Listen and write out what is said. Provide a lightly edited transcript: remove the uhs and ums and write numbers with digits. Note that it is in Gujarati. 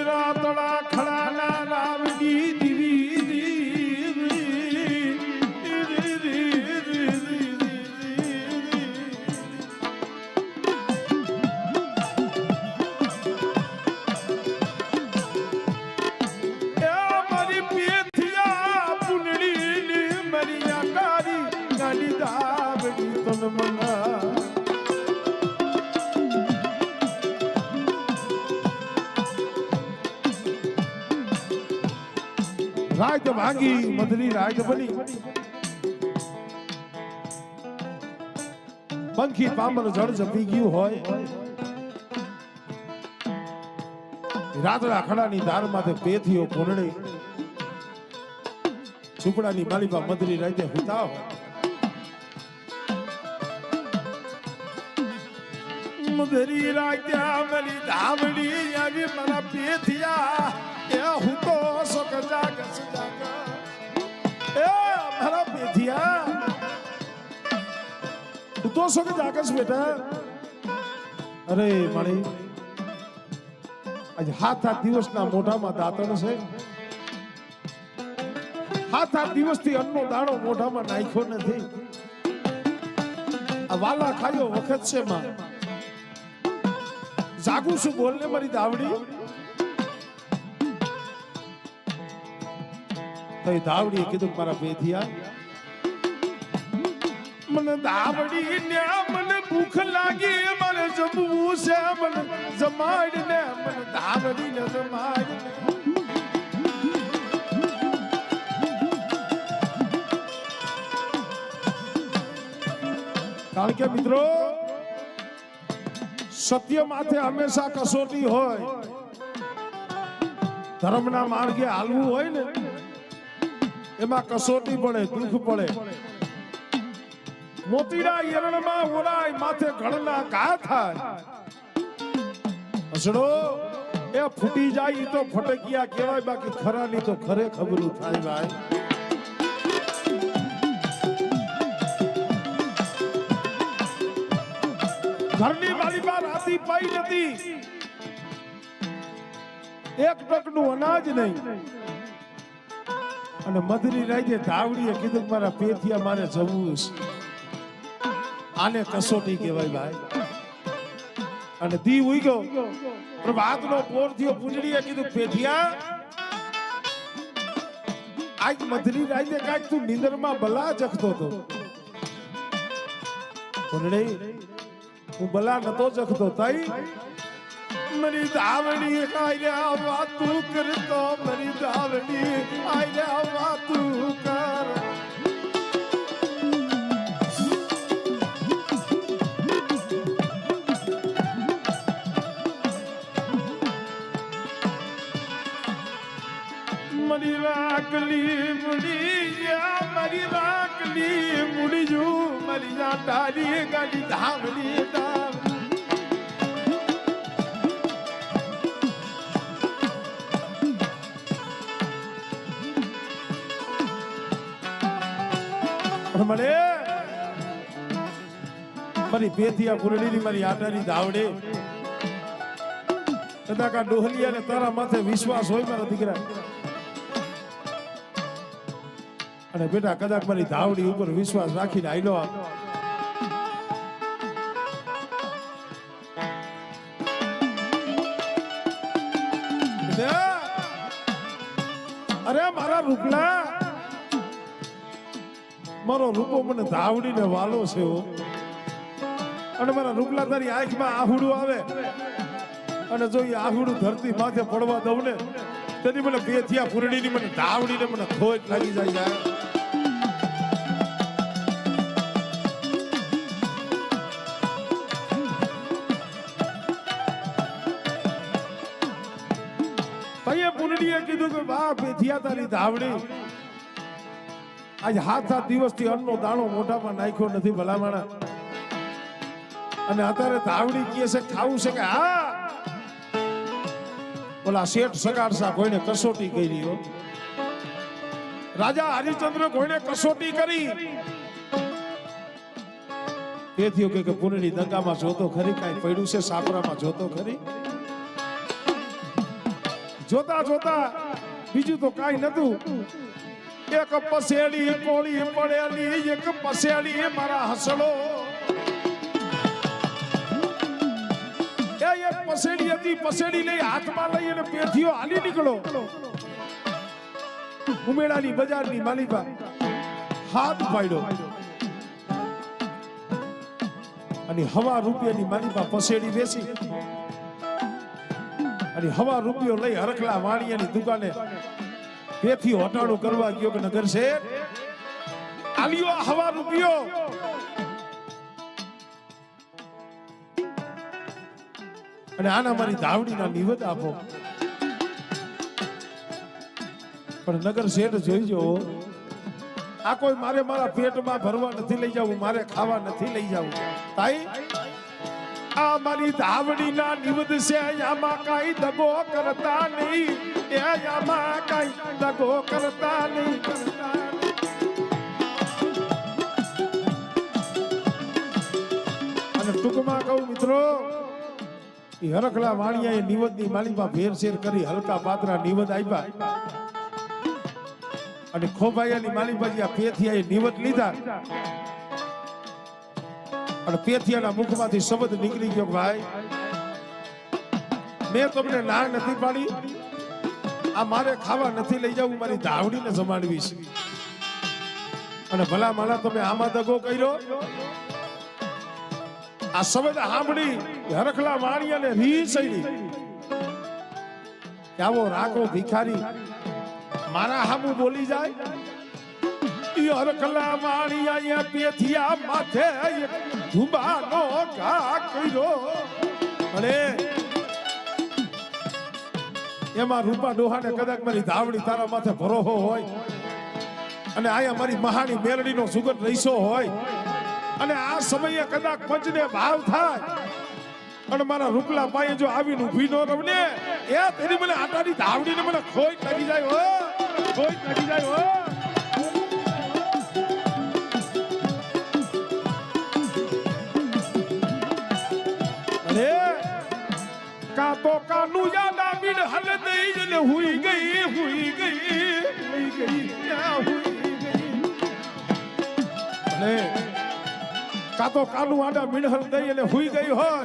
રાતડા ખડાના રાવડી રાજ ભાંગી મધરી રાજ બની પંખી પામર જળ જપી ગયું હોય રાતડા ખડાની ધારમાંથી પેથીઓ પૂર્ણે ઝૂંપડાની માલિકા મધરી રાતે હુતા મધરી રાતે મરી ધાવડી આવી મારા પેથિયા એ હું તો સોક જાગસ જાગ એ મારા પેથિયા તું તો સોક જાગસ બેટા અરે મારી આજ હાથ દિવસના મોઢામાં દાંતણ છે હાથ દિવસથી અન્નનો દાણો મોઢામાં નાખ્યો નથી આ વાલા ખાયો વખત છે માં જાગું છું બોલને મારી દાવડી તો એ દાવડીએ કીધું મારા પેથિયા મને દાવડી ને મને ભૂખ લાગી મને જમવું છે મને જમાડ ને મને દાવડી ને જમાડ કારણ કે મિત્રો સત્ય માથે હંમેશા કસોટી હોય ધર્મના માર્ગે હાલવું હોય ને એમાં કસોટી પડે દુઃખ પડે મોતીડા યરણમાં ઓરાય માથે ઘણના ઘા થાય હસડો એ ફૂટી જાય ઈ તો ફટકિયા કહેવાય બાકી ખરાની તો ખરે ખબરું થાય ભાઈ ઘરની માલિકા રાતી પાઈ નથી એક ટકનું અનાજ નહીં અને મધરી રાતે ધાવડીએ કીધું મારા પેથિયા મારે જવું છે આને કસોટી કહેવાય ભાઈ અને દી ઉઈ ગયો પ્રભાતનો પોર થયો પૂંજડીએ કીધું પેથિયા આજ મધરી રાતે કાંઈક તું નીંદરમાં બલા જખતો હતો પૂંજડી હું બલા નતો જખતો તાઈ મરી દાવડી આયા વાતું કરતો મરી દાવડી આયા વાતું કર મરી રાખલી મુડી યા મરી રાખલી મુડી જો મરી જા ડાલી ગાડી ધાવડી મળે મારી પેથિયા પુરડીની મારી આટાની ધાવડે કદાચ આ ડોહલિયા ને તારા માથે વિશ્વાસ હોય મારા દીકરા અને બેટા કદાચ મારી ધાવડી ઉપર વિશ્વાસ રાખીને આયલો અરે મારા રૂપલા મારો રૂપો મને ધાવડીને વાલો છે અને મારા રૂપલા તારી આંખમાં આહુડું આવે અને જો એ આહુડું ધરતી માથે પડવા દઉં ને તેની મને પેથિયા પૂરડીની મને ધાવડીને મને ખોટ લાગી જાય તઈએ પૂરડીએ કીધું કે બા પેથિયા તારી ધાવડી આજ હાથ દિવસથી અન્નનો દાણો મોઢામાં નાખ્યો નથી ભલામણા અને અત્યારે ધાવડી કહે છે ખાવું છે કે હા ઓલા શેઠ સગાડસા કોઈને કસોટી કરી હો રાજા હરિશ્ચંદ્ર કોઈને કસોટી કરી એ થયું કે પૂનડી દંગામાં જોતો ખરી, કાંઈ પડ્યું છે સાપરામાં જોતો ખરી. જોતા જોતા બીજું તો કાંઈ નતું. એક પસેડી કોળી પડેલી, એક પસેડી મારા હસડો. એક પસેડી હતી, પસેડી લઈ હાથમાં લઈ અને પેથીઓ હાલી નીકળો. ઉમેડાની બજારની માલિકા હાથ પાડ્યો અને હવા રૂપિયાની માલિકા પસેડી બેસી અને હવા રૂપિયો લઈ હરખલા વાણિયાની દુકાને પેથી હટાણું કરવા ગયો કે નગર શેઠ આલિયો હવા રૂપિયો. અને આના મારી ધાવડીના નિવેદ આપો. પણ નગર શેઠ જોઈજો, આ કોઈ મારે મારા પેટમાં ભરવા નથી લઈ જવું, મારે ખાવા નથી લઈ જવું. તાઈ આ મારી ધાવડીના નિવેદ છે, આમાં કાઈ દગો કરતા નહીં, એ આમાં કાઈ દગો કરતા નહીં. અને ટૂંકમાં કહું મિત્રો, એ હરખલા વાણિયાએ નિવેદની માલિકા ભેરસેર કરી હલકા પાત્રા નિવેદ આપ્યા અને ખોભાઈયાની માલિકાજી આ પેથિયાએ નિવેદ લીધા અને પેથિયાના મુખમાંથી શબ્દ નીકળી ગયો, ભાઈ મેં તમને ના નથી પાડી, આ મારે ખાવા નથી લઈ જવું, મારી ધાવડીને જમાડવી છે. અને ભલા માલા તમે આમાં દગો કર્યો. આ શબ્દ સાંભળી હરખલા વાણિયાને રીસ આવી કે આવો રાખો ભિખારી મારા હામું બોલી જાય. ઈ હરખલા વાણિયા પેથિયા માથે ધુબાનો ઘા કર્યો. અને એમાં રૂપા ડોહાને કદાચ મારી ધાવડી તારા માથે ભરોહો હોય અને આયા મારી મહાની મેરડીનો સુગંધ રહીશો હોય અને આ સમયે કદાચ પંચને ભાવ થાય અને મારા રૂપલા પાયે જો આવીને ઊભી નો રવને, એ તેની મને આટાની ધાવડીને મને ખોટ લાગી જાય હો, ખોટ લાગી જાય હો. અરે કાતો કાનું યાદ આવીને હલ દઈ ને હુઈ ગઈ, હુઈ ગઈ, હુઈ ગઈ, હુઈ ગઈ. અરે કાતો કાનું આડા મીણહલ દઈ અને હુઈ ગઈ હોય.